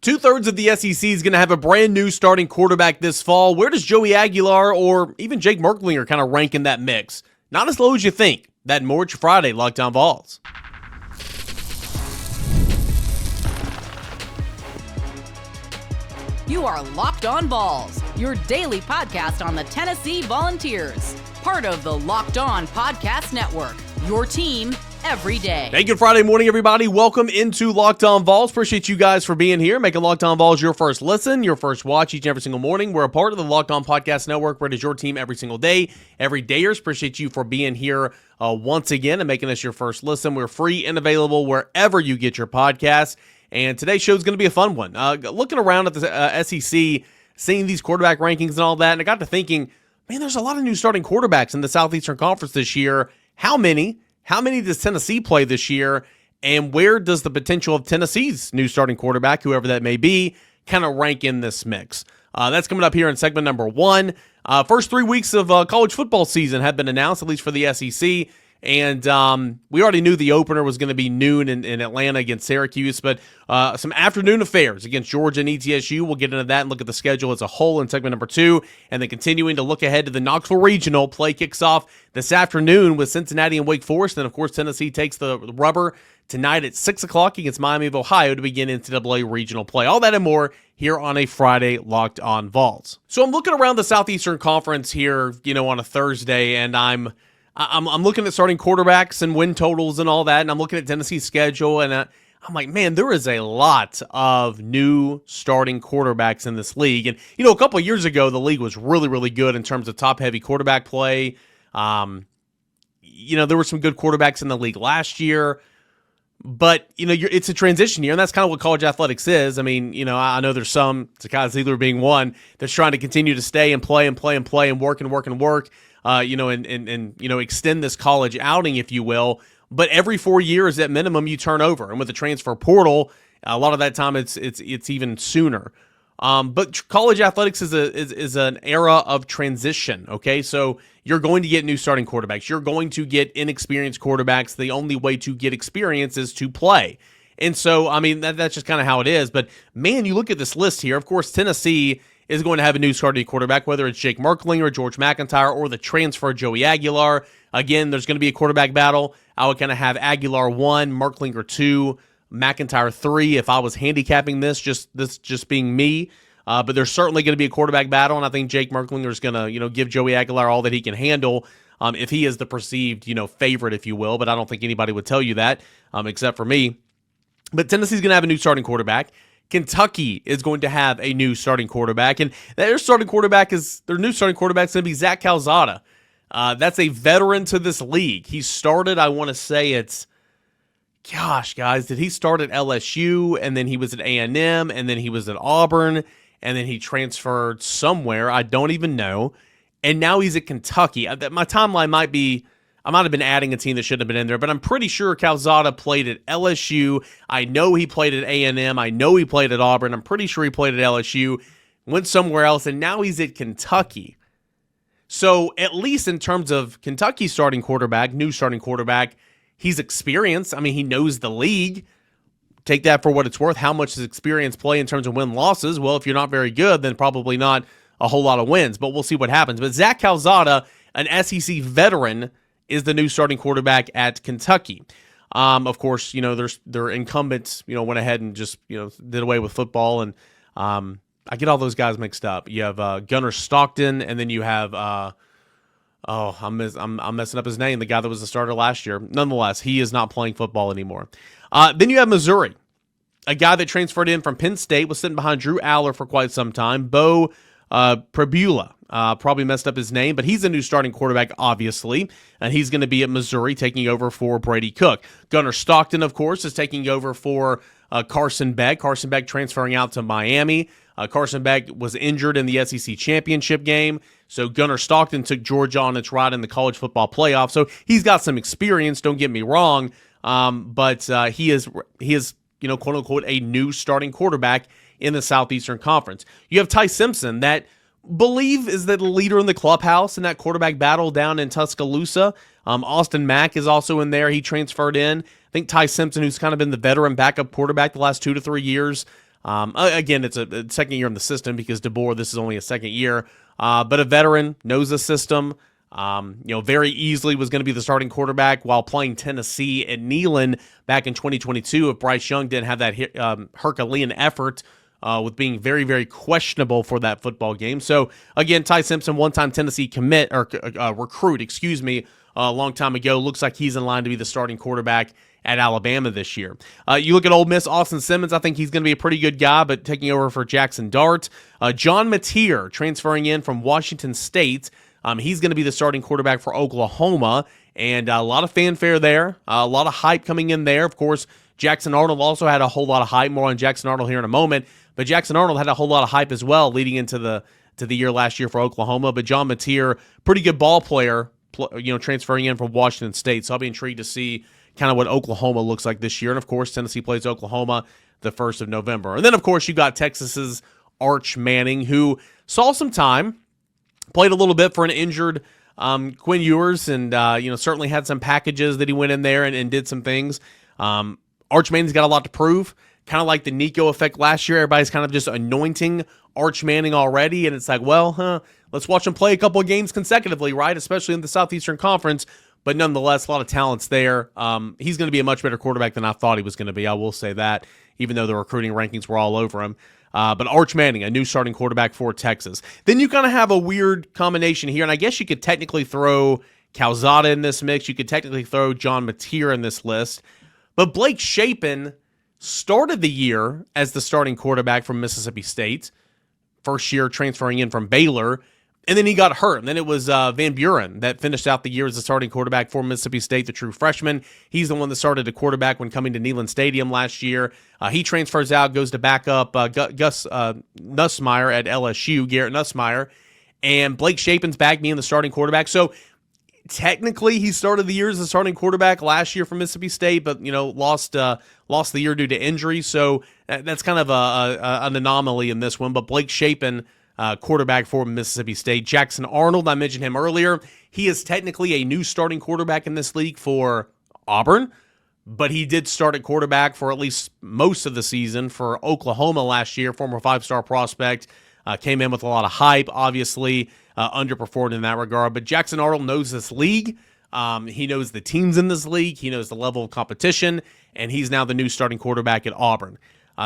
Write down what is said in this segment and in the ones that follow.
Two-thirds of the SEC is going to have a brand new starting quarterback this fall. Where does Joey Aguilar or even Jake Merklinger kind of rank in that mix? Not as low as you think. That and more each Friday, Locked On Vols. You are Locked On Vols, your daily podcast on the Tennessee Volunteers. Part of the Locked On Podcast Network, your team every day. Hey, good Friday morning, everybody. Welcome into Locked On Vols. Appreciate you guys for being here, making Locked On Vols your first listen, your first watch each and every single morning. We're a part of the Locked On Podcast Network, where it is your team every single day, every dayers. Appreciate you for being here once again and making us your first listen. We're free and available wherever you get your podcasts. And today's show is going to be a fun one. Looking around at the SEC, seeing these quarterback rankings and all that, and I got to thinking, man, there's a lot of new starting quarterbacks in the Southeastern Conference this year. How many? How many does Tennessee play this year? And where does the potential of Tennessee's new starting quarterback, whoever that may be, kind of rank in this mix? That's coming up here in segment number 1. First 3 weeks of college football season have been announced, at least for the SEC. And we already knew the opener was going to be noon in Atlanta against Syracuse, but some afternoon affairs against Georgia and ETSU. We'll get into that and look at the schedule as a whole in segment number 2, and then continuing to look ahead to the Knoxville Regional. Play kicks off this afternoon with Cincinnati and Wake Forest, and of course Tennessee takes the rubber tonight at 6 o'clock against Miami of Ohio to begin NCAA regional play. All that and more here on a Friday Locked On Vols. So I'm looking around the Southeastern Conference here, on a Thursday, and I'm looking at starting quarterbacks and win totals and all that, and I'm looking at Tennessee's schedule, and I'm like, man, there is a lot of new starting quarterbacks in this league. And, a couple of years ago, the league was really, really good in terms of top-heavy quarterback play. There were some good quarterbacks in the league last year, but, it's a transition year, and that's kind of what college athletics is. I mean, I know there's some, Zakai Ziegler being one, that's trying to continue to stay and play and play and play and work and work and work. Extend this college outing, if you will. But every 4 years at minimum, you turn over. And with the transfer portal, a lot of that time it's even sooner. But college athletics is an era of transition, okay? So you're going to get new starting quarterbacks. You're going to get inexperienced quarterbacks. The only way to get experience is to play. And so, I mean, that's just kind of how it is. But, man, you look at this list here. Of course, Tennessee is going to have a new starting quarterback, whether it's Jake Merklinger, George McIntyre, or the transfer Joey Aguilar. Again, there's going to be a quarterback battle. I would kind of have Aguilar 1, Merklinger 2, McIntyre 3 if I was handicapping this just being me. But there's certainly going to be a quarterback battle, and I think Jake Merklinger is going to give Joey Aguilar all that he can handle if he is the perceived favorite, if you will. But I don't think anybody would tell you that except for me. But Tennessee's going to have a new starting quarterback. Kentucky is going to have a new starting quarterback, and their new starting quarterback is going to be Zach Calzada. That's a veteran to this league. He started, I want to say did he start at LSU, and then he was at A&M, and then he was at Auburn, and then he transferred somewhere, I don't even know, and now he's at Kentucky. My timeline I might have been adding a team that shouldn't have been in there, but I'm pretty sure Calzada played at LSU. I know he played at A&M. I know he played at Auburn. I'm pretty sure he played at LSU, went somewhere else, and now he's at Kentucky. So at least in terms of Kentucky's starting quarterback, new starting quarterback, he's experienced. I mean, he knows the league. Take that for what it's worth. How much does experience play in terms of win-losses? Well, if you're not very good, then probably not a whole lot of wins, but we'll see what happens. But Zach Calzada, an SEC veteran, is the new starting quarterback at Kentucky. Of course, their incumbents, went ahead and just, did away with football. And I get all those guys mixed up. You have Gunnar Stockton, and then you have, I'm messing up his name, the guy that was the starter last year. Nonetheless, he is not playing football anymore. Then you have Missouri, a guy that transferred in from Penn State, was sitting behind Drew Aller for quite some time. Bo Prabula. Probably messed up his name, but he's a new starting quarterback, obviously, and he's going to be at Missouri taking over for Brady Cook. Gunnar Stockton, of course, is taking over for Carson Beck. Carson Beck transferring out to Miami. Carson Beck was injured in the SEC championship game, so Gunnar Stockton took Georgia on its ride in the college football playoff. So he's got some experience, don't get me wrong, but he is quote unquote a new starting quarterback in the Southeastern Conference. You have Ty Simpson, that believe is the leader in the clubhouse in that quarterback battle down in Tuscaloosa. Austin Mack is also in there. He transferred in. I think Ty Simpson, who's kind of been the veteran backup quarterback the last 2 to 3 years, Again, it's a second year in the system because DeBoer, this is only a second year. But a veteran, knows the system. Very easily was going to be the starting quarterback while playing Tennessee at Neyland back in 2022 if Bryce Young didn't have that Herculean effort with being very, very questionable for that football game. So, again, Ty Simpson, one-time Tennessee recruit, a long time ago. Looks like he's in line to be the starting quarterback at Alabama this year. You look at Ole Miss, Austin Simmons, I think he's going to be a pretty good guy, but taking over for Jackson Dart. John Mateer transferring in from Washington State. He's going to be the starting quarterback for Oklahoma, and a lot of fanfare there, a lot of hype coming in there. Of course, Jackson Arnold also had a whole lot of hype. More on Jackson Arnold here in a moment, but Jackson Arnold had a whole lot of hype as well leading into the year last year for Oklahoma. But John Mateer, pretty good ball player, transferring in from Washington State. So I'll be intrigued to see kind of what Oklahoma looks like this year. And, of course, Tennessee plays Oklahoma the 1st of November. And then, of course, you got Texas's Arch Manning, who saw some time, played a little bit for an injured Quinn Ewers, and certainly had some packages that he went in there and did some things. Arch Manning's got a lot to prove, kind of like the Nico effect last year. Everybody's kind of just anointing Arch Manning already, and it's like, let's watch him play a couple of games consecutively, right? Especially in the Southeastern Conference. But nonetheless, a lot of talents there. He's going to be a much better quarterback than I thought he was going to be. I will say that, even though the recruiting rankings were all over him. But Arch Manning, a new starting quarterback for Texas. Then you kind of have a weird combination here, and I guess you could technically throw Calzada in this mix. You could technically throw John Mateer in this list. But Blake Shapen started the year as the starting quarterback from Mississippi State. First year transferring in from Baylor. And then he got hurt. And then it was Van Buren that finished out the year as the starting quarterback for Mississippi State, the true freshman. He's the one that started a quarterback when coming to Neyland Stadium last year. He transfers out, goes to back up Gus Nussmeier at LSU, Garrett Nussmeier. And Blake Shapen's back being the starting quarterback. So technically he started the year as the starting quarterback last year for Mississippi State, but lost the year due to injury. So that's kind of an anomaly in this one. But Blake Shapen, quarterback for Mississippi State. Jackson Arnold, I mentioned him earlier. He is technically a new starting quarterback in this league for Auburn, but he did start at quarterback for at least most of the season for Oklahoma last year. Former 5-star prospect, came in with a lot of hype, obviously underperformed in that regard. But Jackson Arnold knows this league. He knows the teams in this league. He knows the level of competition, and he's now the new starting quarterback at Auburn.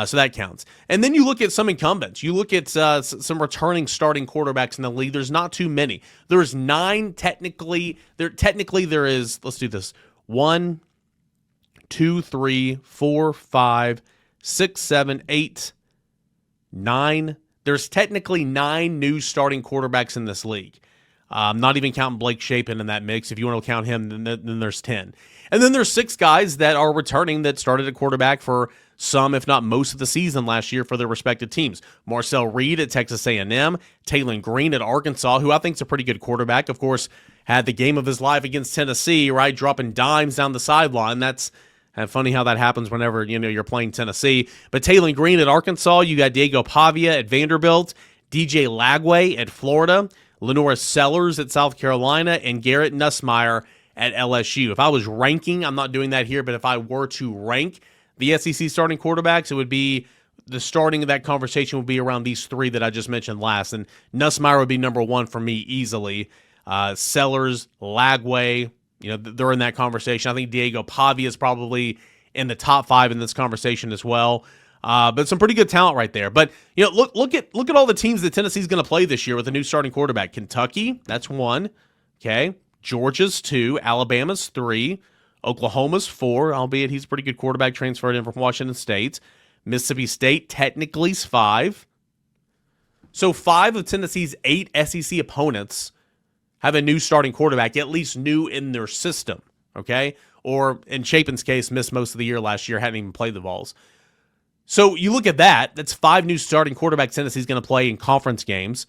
So that counts. And then you look at some incumbents. You look at some returning starting quarterbacks in the league. There's not too many. There's 9 technically. There is, let's do this, 1, 2, 3, 4, 5, 6, 7, 8, 9. There's technically 9 new starting quarterbacks in this league. Not even counting Blake Shapen in that mix. If you want to count him, then there's 10. And then there's 6 guys that are returning that started at quarterback for some, if not most of the season last year for their respective teams. Marcel Reed at Texas A&M, Taylon Green at Arkansas, who I think is a pretty good quarterback. Of course, had the game of his life against Tennessee, right? Dropping dimes down the sideline. That's funny how that happens whenever, you're playing Tennessee. But Taylon Green at Arkansas, you got Diego Pavia at Vanderbilt, DJ Lagway at Florida, Lenora Sellers at South Carolina, and Garrett Nussmeier at LSU. If I was ranking, I'm not doing that here, but if I were to rank the SEC starting quarterbacks, it would be the starting of that conversation would be around these 3 that I just mentioned last. And Nussmeier would be number 1 for me easily. Sellers, Lagway, they're in that conversation. I think Diego Pavia is probably in the top 5 in this conversation as well. But some pretty good talent right there. But look at all the teams that Tennessee's going to play this year with a new starting quarterback. Kentucky, that's 1. Okay, Georgia's 2, Alabama's 3, Oklahoma's 4, albeit he's a pretty good quarterback transferred in from Washington State. Mississippi State technically is 5. So 5 of Tennessee's 8 SEC opponents have a new starting quarterback, at least new in their system. Okay, or in Shapen's case, missed most of the year last year, hadn't even played the Vols. So you look at that, that's 5 new starting quarterbacks Tennessee's going to play in conference games.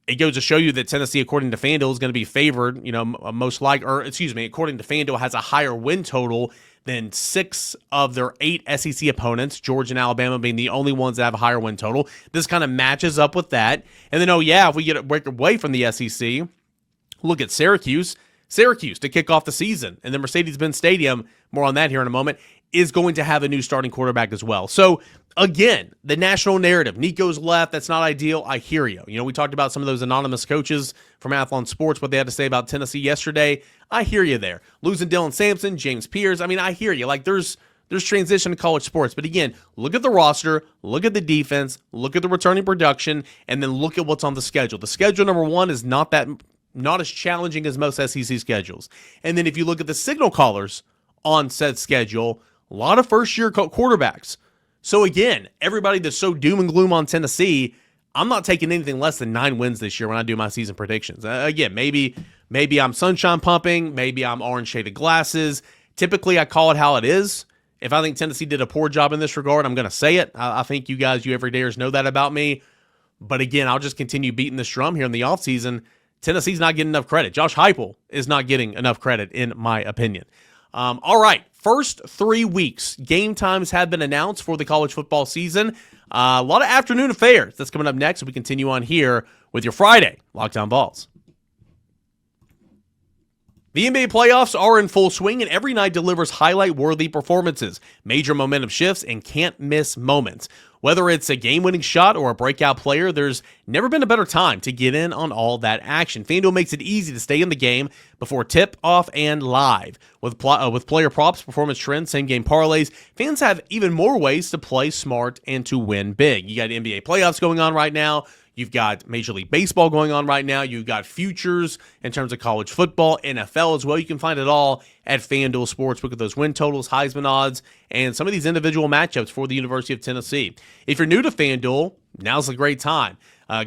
It goes to show you that Tennessee, according to FanDuel, is going to be favored, according to FanDuel, has a higher win total than 6 of their 8 SEC opponents, Georgia and Alabama being the only ones that have a higher win total. This kind of matches up with that. And then, if we get away from the SEC, look at Syracuse to kick off the season. And then Mercedes-Benz Stadium, more on that here in a moment, is going to have a new starting quarterback as well. So again, the national narrative, Nico's left, that's not ideal. I hear you. We talked about some of those anonymous coaches from Athlon Sports, what they had to say about Tennessee yesterday. I hear you there. Losing Dylan Sampson, James Pierce. I hear you. Like there's transition to college sports. But again, look at the roster, look at the defense, look at the returning production, and then look at what's on the schedule. The schedule, number one, is not as challenging as most SEC schedules. And then if you look at the signal callers on said schedule, a lot of first-year quarterbacks. So again, everybody that's so doom and gloom on Tennessee, I'm not taking anything less than 9 wins this year when I do my season predictions. Again, maybe I'm sunshine pumping, maybe I'm orange-shaded glasses. Typically, I call it how it is. If I think Tennessee did a poor job in this regard, I'm going to say it. I think you everydayers know that about me. But again, I'll just continue beating this drum here in the offseason. Tennessee's not getting enough credit. Josh Heupel is not getting enough credit, in my opinion. All right, first 3 weeks, game times have been announced for the college football season. A lot of afternoon affairs. That's coming up next. We continue on here with your Friday Locked On Vols. The NBA playoffs are in full swing, and every night delivers highlight-worthy performances, major momentum shifts, and can't-miss moments. Whether it's a game-winning shot or a breakout player, there's never been a better time to get in on all that action. FanDuel makes it easy to stay in the game before tip-off and live. With player props, performance trends, same-game parlays, fans have even more ways to play smart and to win big. You got NBA playoffs going on right now. You've got Major League Baseball going on right now. You've got futures in terms of college football, NFL as well. You can find it all at FanDuel Sportsbook at those win totals, Heisman odds, and some of these individual matchups for the University of Tennessee. If you're new to FanDuel, now's a great time.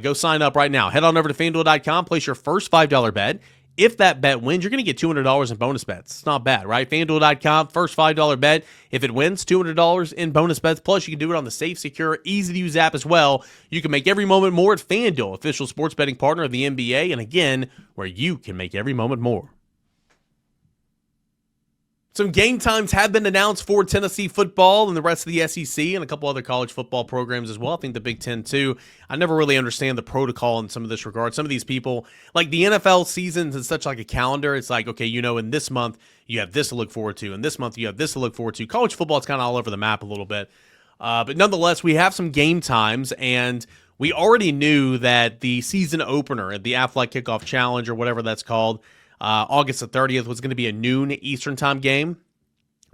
Go sign up right now. Head on over to FanDuel.com, place your first $5 bet. If that bet wins, you're going to get $200 in bonus bets. It's not bad, right? FanDuel.com, first $5 bet. If it wins, $200 in bonus bets. Plus, you can do it on the safe, secure, easy-to-use app as well. You can make every moment more at FanDuel, official sports betting partner of the NBA, and again, where you can make every moment more. Some game times have been announced for Tennessee football and the rest of the SEC and a couple other college football programs as well. I think the Big Ten too. I never really understand the protocol in some of this regard. Some of these people, like the NFL seasons is such like a calendar. It's like, okay, in this month you have this to look forward to, and this month you have this to look forward to. College football is kind of all over the map a little bit. But nonetheless, we have some game times, and we already knew that the season opener at the Aflac Kickoff Challenge or whatever that's called, August the 30th, was going to be a noon Eastern time game.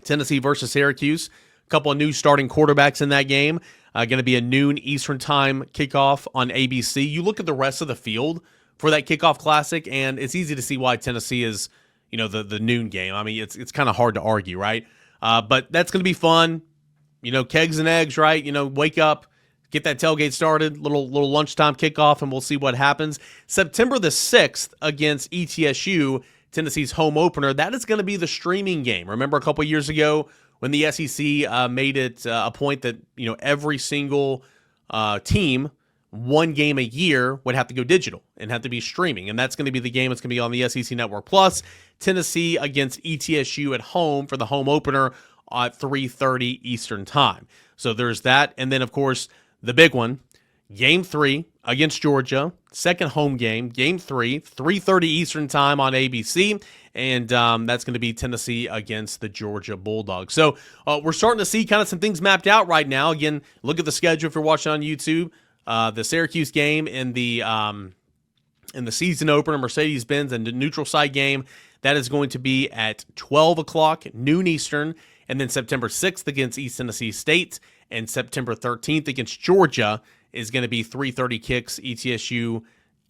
Tennessee versus Syracuse. A couple of new starting quarterbacks in that game. Going to be a noon Eastern time kickoff on ABC. You look at the rest of the field for that kickoff classic, and it's easy to see why Tennessee is, the noon game. I mean, it's kind of hard to argue, right? But that's going to be fun. Kegs and eggs, right? Wake up, get that tailgate started, little lunchtime kickoff, and we'll see what happens. September the 6th against ETSU, Tennessee's home opener, that is going to be the streaming game. Remember a couple years ago when the SEC made it a point that every single team, one game a year, would have to go digital and have to be streaming, and that's going to be the game. It's going to be on the SEC Network Plus. Tennessee against ETSU at home for the home opener at 3:30 Eastern time. So there's that, and then of course the big one, Game 3 against Georgia, second home game, Game 3, 3:30 Eastern time on ABC, and that's going to be Tennessee against the Georgia Bulldogs. So we're starting to see kind of some things mapped out right now. Again, look at the schedule if you're watching on YouTube. The Syracuse game in the season opener, Mercedes-Benz, and the neutral site game, that is going to be at 12 o'clock, noon Eastern, and then September 6th against East Tennessee State, and September 13th against Georgia is going to be 3:30 kicks, ETSU,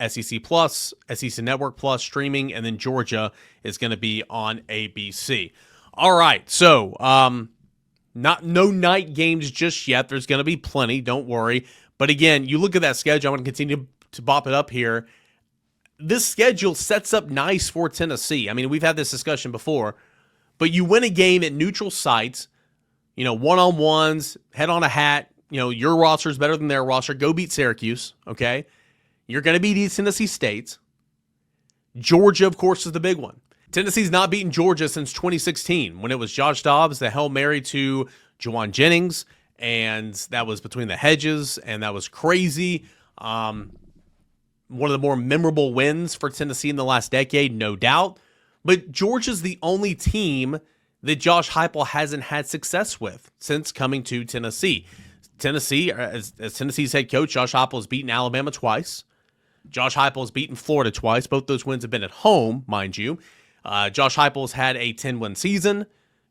SEC Plus, SEC Network Plus streaming, and then Georgia is going to be on ABC. All right, so no night games just yet. There's going to be plenty, don't worry. But again, you look at that schedule. I'm going to continue to bop it up here. This schedule sets up nice for Tennessee. I mean, we've had this discussion before, but you win a game at neutral sites, one-on-ones, head on a hat. Your roster is better than their roster. Go beat Syracuse, okay? You're going to beat East Tennessee State. Georgia, of course, is the big one. Tennessee's not beaten Georgia since 2016 when it was Josh Dobbs, the Hail Mary to Juwan Jennings, and that was between the hedges, and that was crazy. One of the more memorable wins for Tennessee in the last decade, no doubt. But Georgia's the only team that Josh Heupel hasn't had success with since coming to Tennessee. Tennessee, as Tennessee's head coach, Josh Heupel has beaten Alabama twice. Josh Heupel has beaten Florida twice. Both those wins have been at home, mind you. Josh Heupel's had a 10-win season.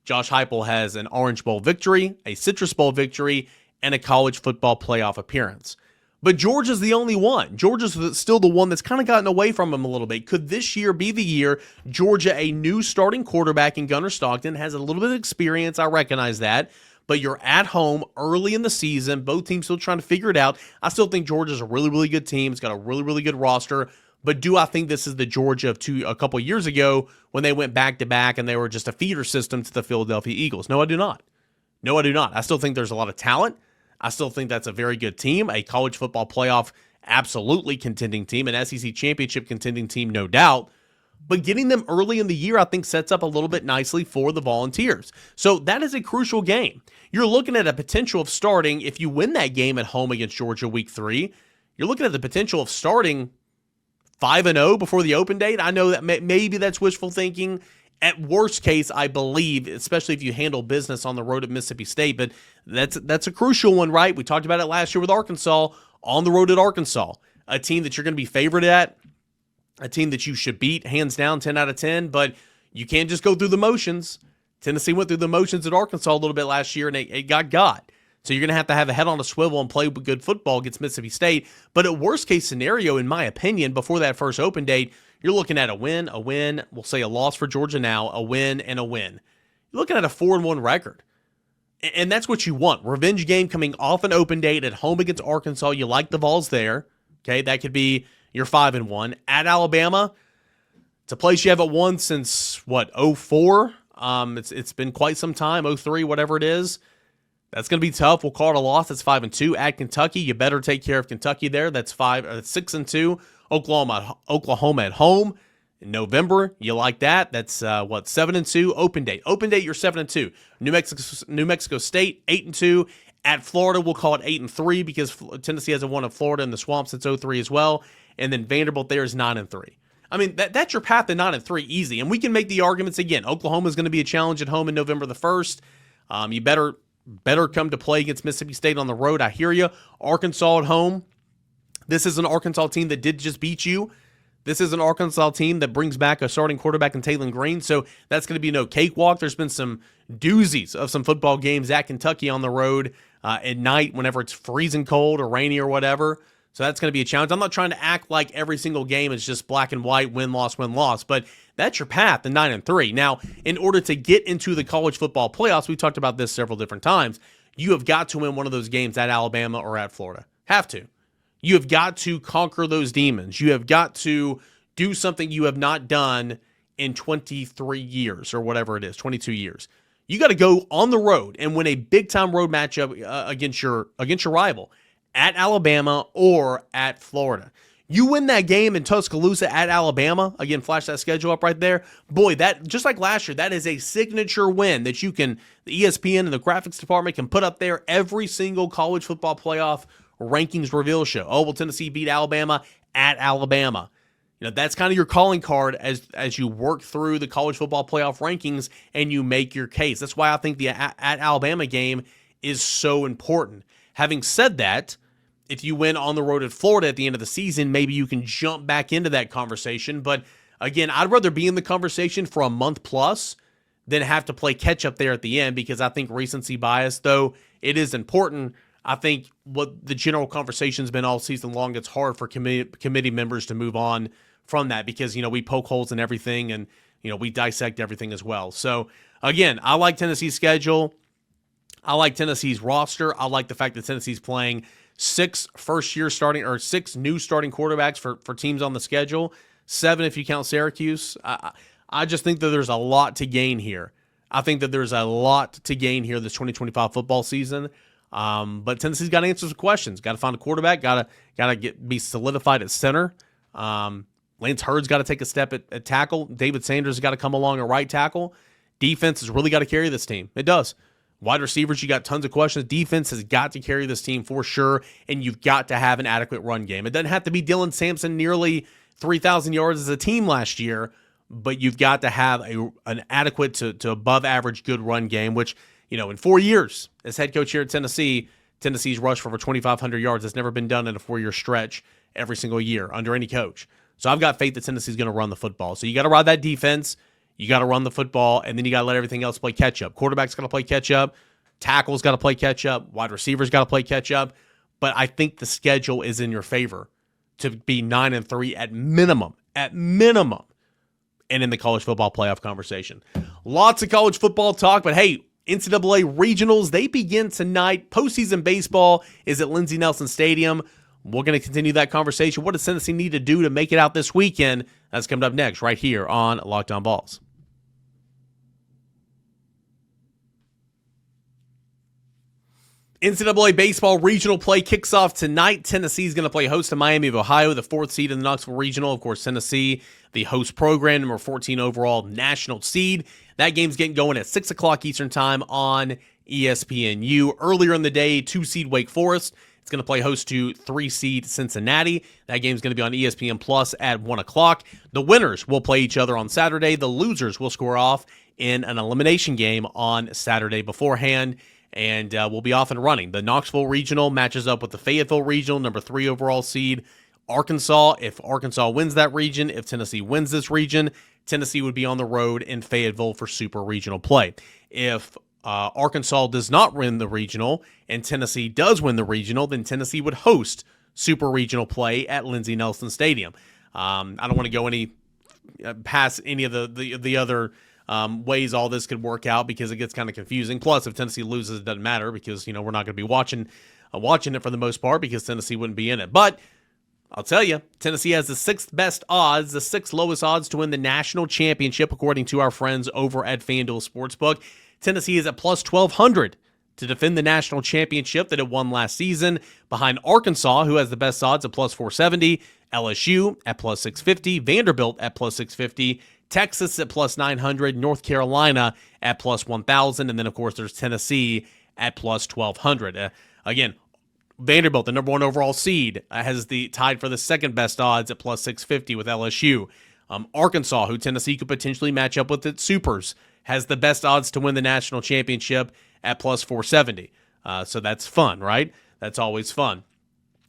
Josh Heupel has an Orange Bowl victory, a Citrus Bowl victory, and a college football playoff appearance. But Georgia's the only one. Georgia's still the one that's kind of gotten away from him a little bit. Could this year be the year Georgia, a new starting quarterback in Gunnar Stockton, has a little bit of experience? I recognize that. But you're at home early in the season. Both teams still trying to figure it out. I still think Georgia's a really, really good team. It's got a really, really good roster. But do I think this is the Georgia of a couple years ago when they went back-to-back and they were just a feeder system to the Philadelphia Eagles? No, I do not. No, I do not. I still think there's a lot of talent. I still think that's a very good team, a college football playoff absolutely contending team, an SEC championship contending team, no doubt. But getting them early in the year, I think, sets up a little bit nicely for the Volunteers. So that is a crucial game. You're looking at a potential of starting, if you win that game at home against Georgia week 3, you're looking at the potential of starting 5-0 before the open date. I know that maybe that's wishful thinking. At worst case, I believe, especially if you handle business on the road at Mississippi State, but that's a crucial one, right? We talked about it last year with Arkansas, on the road at Arkansas, a team that you're going to be favored at, a team that you should beat, hands down, 10 out of 10, but you can't just go through the motions. Tennessee went through the motions at Arkansas a little bit last year, and it got. So you're going to have a head on a swivel and play good football against Mississippi State. But at worst case scenario, in my opinion, before that first open date, you're looking at a win, we'll say a loss for Georgia now, a win, and a win. You're looking at a 4-1 record. And that's what you want. Revenge game coming off an open date at home against Arkansas. You like the Vols there. Okay, that could be your 5-1. At Alabama, it's a place you haven't won since, 04? It's been quite some time, 03, whatever it is. That's going to be tough. We'll call it a loss. That's 5-2. At Kentucky, you better take care of Kentucky there. That's 6-2. Oklahoma at home in November. You like that? That's 7-2. Open date. Open date, you're 7-2. New Mexico State 8-2. At Florida, we'll call it 8-3 because Tennessee hasn't won at Florida in the swamp since 03 as well. And then Vanderbilt there is 9-3. I mean, that's your path to 9-3 easy. And we can make the arguments again. Oklahoma is going to be a challenge at home in November the 1st. You better come to play against Mississippi State on the road. I hear you. Arkansas at home. This is an Arkansas team that did just beat you. This is an Arkansas team that brings back a starting quarterback in Taylon Green, so that's going to be no cakewalk. There's been some doozies of some football games at Kentucky on the road at night whenever it's freezing cold or rainy or whatever. So that's going to be a challenge. I'm not trying to act like every single game is just black and white, win-loss, but that's your path to 9-3. Now, in order to get into the college football playoffs, we talked about this several different times, you have got to win one of those games at Alabama or at Florida. Have to. You have got to conquer those demons. You have got to do something you have not done in 23 years or whatever it is, 22 years. You got to go on the road and win a big-time road matchup against your rival at Alabama or at Florida. You win that game in Tuscaloosa at Alabama, again, flash that schedule up right there. Boy, that just like last year, that is a signature win that the ESPN and the graphics department can put up there every single college football playoff rankings reveal show. Oh, well, Tennessee beat Alabama at Alabama. That's kind of your calling card as you work through the college football playoff rankings and you make your case. That's why I think the at Alabama game is so important. Having said that, if you win on the road at Florida at the end of the season, maybe you can jump back into that conversation. But again, I'd rather be in the conversation for a month plus than have to play catch up there at the end, because I think recency bias, though it is important, I think what the general conversation's been all season long, it's hard for committee members to move on from that because, we poke holes in everything and, we dissect everything as well. So again, I like Tennessee's schedule. I like Tennessee's roster. I like the fact that Tennessee's playing 6 new starting quarterbacks for teams on the schedule. 7 if you count Syracuse. I just think that there's a lot to gain here. I think that there's a lot to gain here this 2025 football season. But Tennessee's got to answer some questions. Got to find a quarterback. Got to be solidified at center. Lance Hurd's got to take a step at tackle. David Sanders has got to come along at right tackle. Defense has really got to carry this team. It does. Wide receivers, you got tons of questions. Defense has got to carry this team for sure, and you've got to have an adequate run game. It doesn't have to be Dylan Sampson nearly 3,000 yards as a team last year, but you've got to have an adequate to above average good run game, which, in 4 years as head coach here at Tennessee, Tennessee's rushed for over 2,500 yards. That's never been done in a 4-year stretch every single year under any coach. So I've got faith that Tennessee's going to run the football. So you got to ride that defense. You got to run the football, and then you got to let everything else play catch up. Quarterback's got to play catch up. Tackle's got to play catch up. Wide receivers got to play catch up. But I think the schedule is in your favor to be 9-3 at minimum, and in the college football playoff conversation. Lots of college football talk, but hey, NCAA regionals, they begin tonight. Postseason baseball is at Lindsey Nelson Stadium. We're going to continue that conversation. What does Tennessee need to do to make it out this weekend? That's coming up next right here on Locked On Vols. NCAA baseball regional play kicks off tonight. Tennessee is going to play host to Miami of Ohio, the 4th seed in the Knoxville Regional. Of course, Tennessee, the host program, number 14 overall national seed. That game's getting going at 6 o'clock Eastern time on ESPNU. Earlier in the day, 2-seed Wake Forest. It's going to play host to 3-seed Cincinnati. That game's going to be on ESPN Plus at 1 o'clock. The winners will play each other on Saturday. The losers will score off in an elimination game on Saturday beforehand, and we'll be off and running. The Knoxville Regional matches up with the Fayetteville Regional, number 3 overall seed. Arkansas, if Arkansas wins that region, if Tennessee wins this region, Tennessee would be on the road in Fayetteville for super regional play. If Arkansas does not win the regional and Tennessee does win the regional, then Tennessee would host super regional play at Lindsey Nelson Stadium. I don't want to go any past any of the other ways all this could work out because it gets kind of confusing. Plus, if Tennessee loses, it doesn't matter because we're not going to be watching it for the most part because Tennessee wouldn't be in it. But I'll tell you, Tennessee has the 6th best odds, the 6th lowest odds to win the national championship, according to our friends over at FanDuel Sportsbook. Tennessee is at plus 1,200 to defend the national championship that it won last season, behind Arkansas, who has the best odds at plus 470, LSU at plus 650, Vanderbilt at plus 650, Texas at plus 900, North Carolina at plus 1,000, and then, of course, there's Tennessee at plus 1,200. Again, Vanderbilt, the number 1 overall seed, has the tied for the 2nd best odds at plus 650 with LSU. Arkansas, who Tennessee could potentially match up with its Supers, has the best odds to win the national championship at plus 470. So that's fun, right? That's always fun.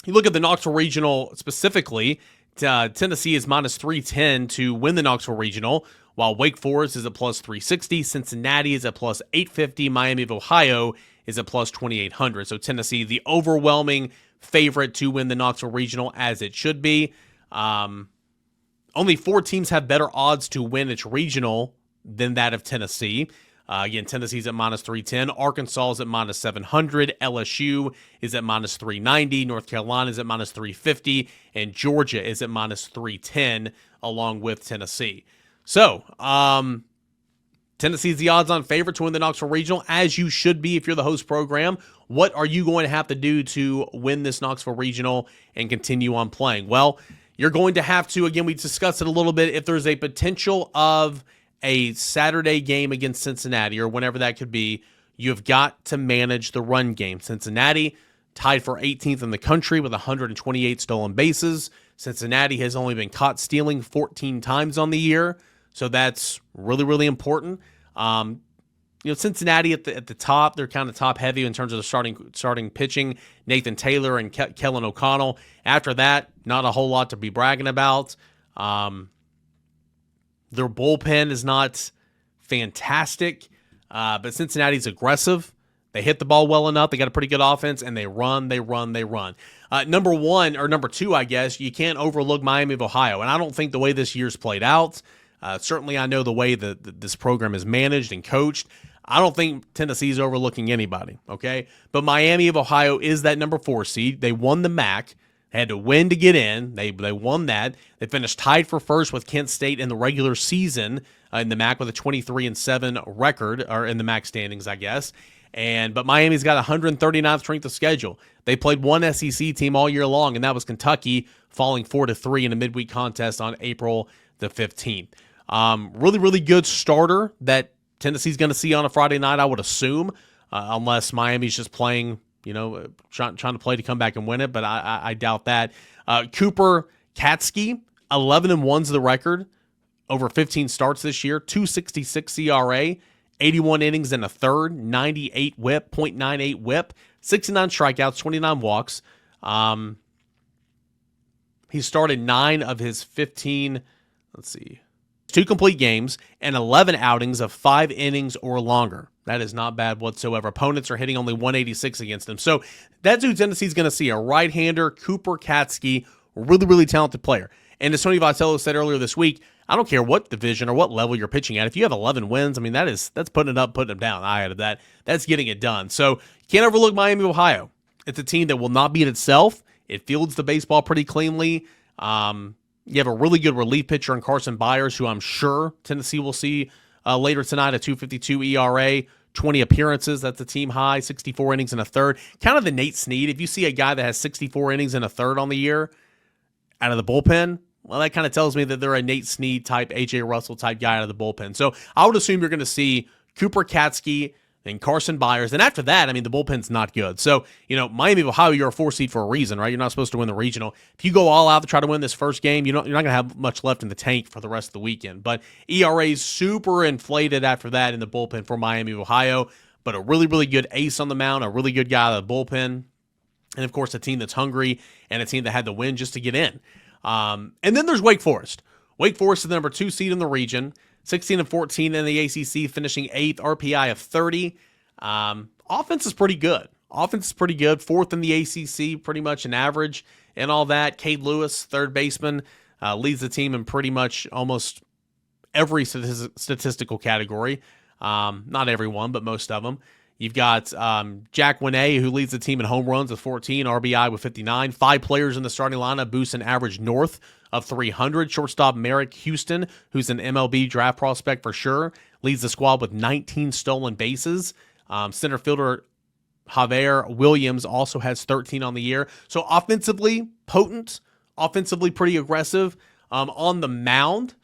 You look at the Knoxville Regional specifically, Tennessee is minus 310 to win the Knoxville Regional, while Wake Forest is at plus 360, Cincinnati is at plus 850, Miami of Ohio is at plus 2,800. So Tennessee, the overwhelming favorite to win the Knoxville Regional, as it should be. Only 4 teams have better odds to win its regional than that of Tennessee. Again, Tennessee's at minus 310. Arkansas is at minus 700. LSU is at minus 390. North Carolina is at minus 350. And Georgia is at minus 310 along with Tennessee. So, Tennessee's the odds-on favorite to win the Knoxville Regional, as you should be if you're the host program. What are you going to have to do to win this Knoxville Regional and continue on playing? Well, you're going to have to, again, we discussed it a little bit, if there's a potential of a Saturday game against Cincinnati or whenever that could be, you've got to manage the run game. Cincinnati tied for 18th in the country with 128 stolen bases. Cincinnati has only been caught stealing 14 times on the year, so that's really, really important. Cincinnati at the top, they're kind of top heavy in terms of the starting pitching. Nathan Taylor and Kellen O'Connell. After that, not a whole lot to be bragging about. Their bullpen is not fantastic, but Cincinnati's aggressive. They hit the ball well enough. They got a pretty good offense, and they run. Number 2, I guess, you can't overlook Miami of Ohio, and I don't think the way this year's played out, certainly I know the way that this program is managed and coached, I don't think Tennessee's overlooking anybody, okay? But Miami of Ohio is that number 4 seed. They won the MAC. They had to win to get in. They won that. They finished tied for first with Kent State in the regular season in the MAC with a 23-7 record, or in the MAC standings, I guess. But Miami's got 139th strength of schedule. They played one SEC team all year long, and that was Kentucky, falling 4-3 in a midweek contest on April the 15th. Really, really good starter that Tennessee's going to see on a Friday night, I would assume, unless Miami's just playing, trying to play to come back and win it, but I doubt that. Cooper Katsky, 11-1's the record over 15 starts this year, 2.66 ERA, 81 innings and a third, 98 whip, .98 whip, 69 strikeouts, 29 walks. He started 9 of his 15, 2 complete games and 11 outings of 5 innings or longer. That is not bad whatsoever. Opponents are hitting only 186 against him. So that's who Tennessee's going to see, a right-hander, Cooper Katsky, really, really talented player. And as Tony Vitello said earlier this week, I don't care what division or what level you're pitching at. If you have 11 wins, I mean, that's putting it up, putting it down. I added that. That's getting it done. So you can't overlook Miami of Ohio. It's a team that will not beat itself. It fields the baseball pretty cleanly. You have a really good relief pitcher in Carson Byers, who I'm sure Tennessee will see later tonight, a 2.52 ERA, 20 appearances. That's a team high, 64 innings and a third. Kind of the Nate Snead. If you see a guy that has 64 innings and a third on the year out of the bullpen, well, that kind of tells me that they're a Nate Snead type, A.J. Russell type guy out of the bullpen. So I would assume you're going to see Cooper Katsky and Carson Byers. And after that, I mean, the bullpen's not good. So, Miami of Ohio, you're a 4 seed for a reason, right? You're not supposed to win the regional. If you go all out to try to win this first game, you're not going to have much left in the tank for the rest of the weekend. But ERA's super inflated after that in the bullpen for Miami of Ohio. But a really, really good ace on the mound, a really good guy out of the bullpen. And, of course, a team that's hungry and a team that had to win just to get in. And then there's Wake Forest. Wake Forest is the number 2 seed in the region, 16-14 in the ACC, finishing 8th, RPI of 30. Offense is pretty good. 4th in the ACC, pretty much an average and all that. Cade Lewis, third baseman, leads the team in pretty much almost every statistical category. Not everyone, but most of them. You've got Jack Winay, who leads the team in home runs with 14, RBI with 59. 5 players in the starting lineup boost an average north of 300. Shortstop Merrick Houston, who's an MLB draft prospect for sure, leads the squad with 19 stolen bases. Center fielder Javier Williams also has 13 on the year. So offensively, potent, offensively pretty aggressive. On the mound,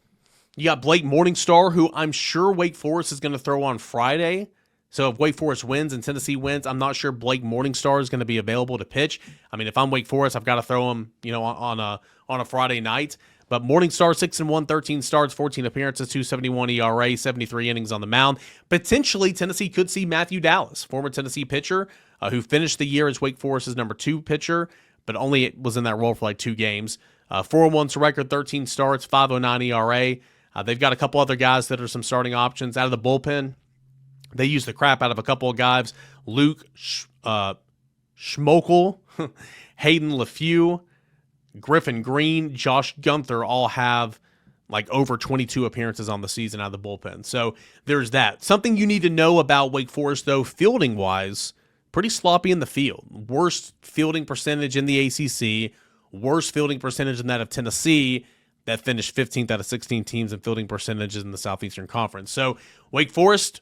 you got Blake Morningstar, who I'm sure Wake Forest is going to throw on Friday. So if Wake Forest wins and Tennessee wins, I'm not sure Blake Morningstar is going to be available to pitch. I mean, if I'm Wake Forest, I've got to throw him, on a Friday night. But Morningstar, 6-1, 13 starts, 14 appearances, 2.71 ERA, 73 innings on the mound. Potentially, Tennessee could see Matthew Dallas, former Tennessee pitcher, who finished the year as Wake Forest's number 2 pitcher, but only was in that role for like 2 games. 4-1's record, 13 starts, 5.09 ERA. They've got a couple other guys that are some starting options out of the bullpen. They use the crap out of a couple of guys. Luke Schmokel, Hayden LeFew, Griffin Green, Josh Gunther all have like over 22 appearances on the season out of the bullpen. So there's that. Something you need to know about Wake Forest, though, fielding-wise, pretty sloppy in the field. Worst fielding percentage in the ACC, worst fielding percentage than that of Tennessee, that finished 15th out of 16 teams in fielding percentages in the Southeastern Conference. So Wake Forest,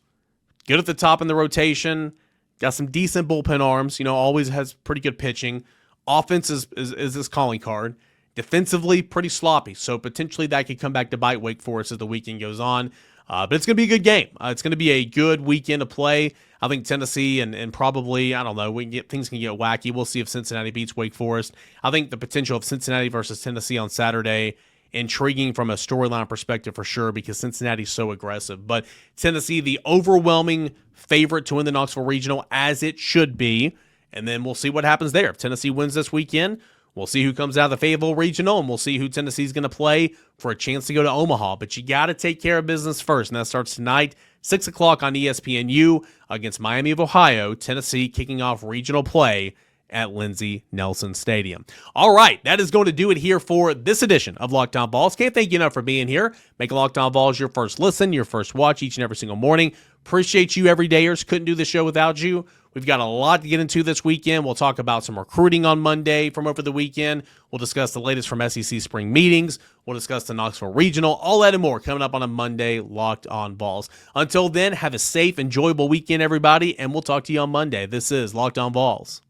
good at the top in the rotation, got some decent bullpen arms, always has pretty good pitching. Offense is this calling card. Defensively, pretty sloppy, so potentially that could come back to bite Wake Forest as the weekend goes on. But it's going to be a good game. It's going to be a good weekend of play. I think Tennessee and probably, I don't know, things can get wacky. We'll see if Cincinnati beats Wake Forest. I think the potential of Cincinnati versus Tennessee on Saturday, intriguing from a storyline perspective for sure, because Cincinnati's so aggressive. But Tennessee, the overwhelming favorite to win the Knoxville Regional, as it should be. And then we'll see what happens there. If Tennessee wins this weekend, we'll see who comes out of the Fayetteville Regional, and we'll see who Tennessee's going to play for a chance to go to Omaha. But you got to take care of business first, and that starts tonight, 6 o'clock on ESPNU against Miami of Ohio. Tennessee kicking off regional play at Lindsey Nelson Stadium. All right, that is going to do it here for this edition of Locked On Vols. Can't thank you enough for being here. Make Locked On Vols your first listen, your first watch each and every single morning. Appreciate you everydayers. Couldn't do the show without you. We've got a lot to get into this weekend. We'll talk about some recruiting on Monday from over the weekend. We'll discuss the latest from SEC spring meetings. We'll discuss the Knoxville Regional. All that and more coming up on a Monday, Locked On Vols. Until then, have a safe, enjoyable weekend, everybody, and we'll talk to you on Monday. This is Locked On Vols.